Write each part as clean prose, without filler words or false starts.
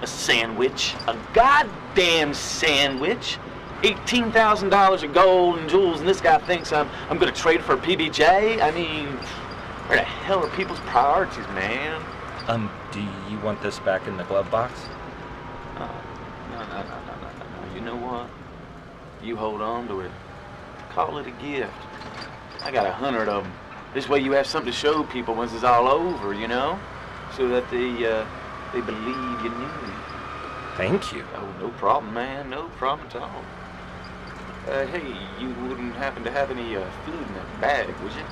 A sandwich. A goddamn sandwich. $18,000 of gold and jewels, and this guy thinks I'm gonna trade for a PBJ? I mean, where the hell are people's priorities, man? Do you want this back in the glove box? No. You know what? You hold on to it. Call it a gift. I got 100 of them. This way you have something to show people once it's all over, you know? So that they believe you knew. Thank you. Oh, no problem, man. No problem at all. Hey, you wouldn't happen to have any food in that bag, would you?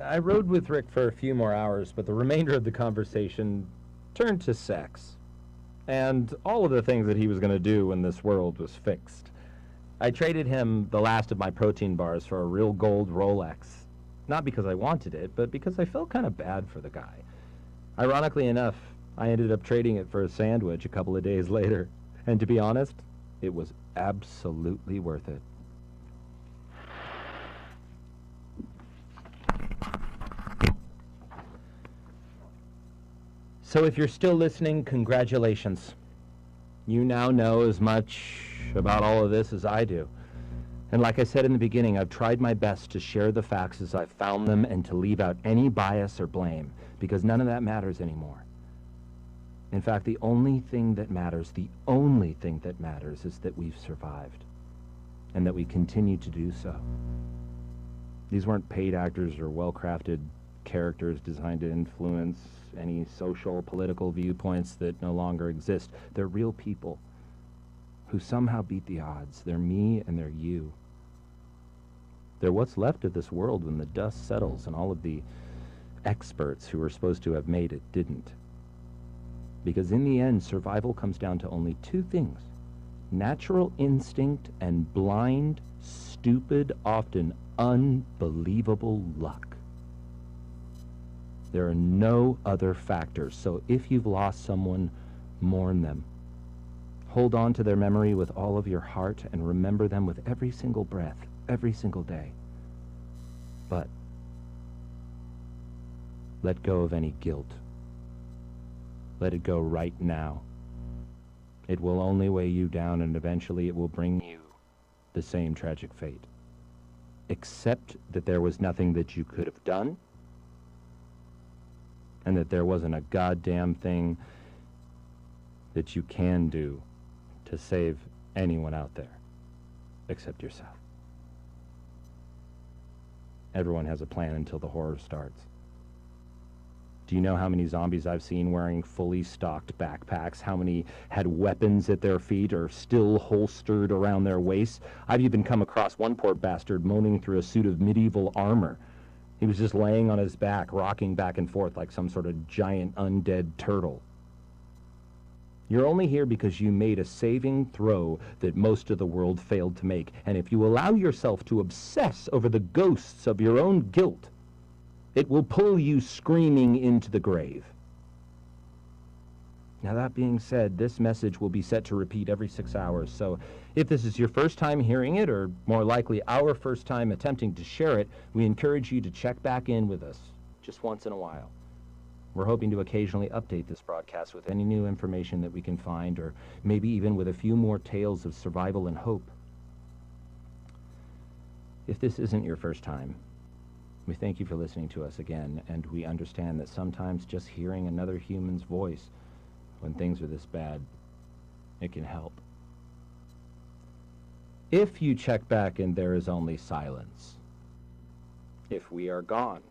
I rode with Rick for a few more hours, but the remainder of the conversation turned to sex. And all of the things that he was going to do when this world was fixed. I traded him the last of my protein bars for a real gold Rolex. Not because I wanted it, but because I felt kind of bad for the guy. Ironically enough, I ended up trading it for a sandwich a couple of days later. And to be honest, it was absolutely worth it. So if you're still listening, congratulations. You now know as much about all of this as I do. And like I said in the beginning, I've tried my best to share the facts as I've found them and to leave out any bias or blame, because none of that matters anymore. In fact, the only thing that matters is that we've survived, and that we continue to do so. These weren't paid actors or well-crafted characters designed to influence any social, political viewpoints that no longer exist. They're real people who somehow beat the odds. They're me and they're you. They're what's left of this world when the dust settles and all of the experts who were supposed to have made it didn't. Because in the end, survival comes down to only two things: natural instinct and blind, stupid, often unbelievable luck. There are no other factors, so if you've lost someone, mourn them. Hold on to their memory with all of your heart and remember them with every single breath, every single day. But let go of any guilt. Let it go right now. It will only weigh you down, and eventually it will bring you the same tragic fate. Accept that there was nothing that you could have done, and that there wasn't a goddamn thing that you can do to save anyone out there except yourself. Everyone has a plan until the horror starts. Do you know how many zombies I've seen wearing fully stocked backpacks? How many had weapons at their feet or still holstered around their waists? I've even come across one poor bastard moaning through a suit of medieval armor. He was just laying on his back, rocking back and forth like some sort of giant undead turtle. You're only here because you made a saving throw that most of the world failed to make. And if you allow yourself to obsess over the ghosts of your own guilt, it will pull you screaming into the grave. Now, that being said, this message will be set to repeat every 6 hours, so if this is your first time hearing it, or more likely our first time attempting to share it, we encourage you to check back in with us just once in a while. We're hoping to occasionally update this broadcast with any new information that we can find, or maybe even with a few more tales of survival and hope. If this isn't your first time, we thank you for listening to us again, and we understand that sometimes just hearing another human's voice when things are this bad, it can help. If you check back and there is only silence, if we are gone,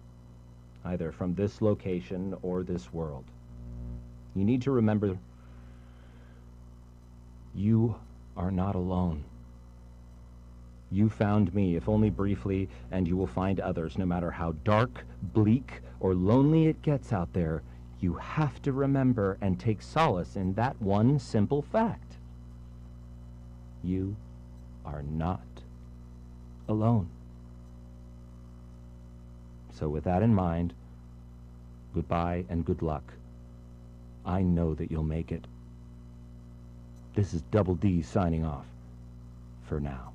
either from this location or this world, you need to remember you are not alone. You found me, if only briefly, and you will find others. No matter how dark, bleak, or lonely it gets out there, you have to remember and take solace in that one simple fact. You are not alone. So with that in mind, goodbye and good luck. I know that you'll make it. This is Double D signing off for now.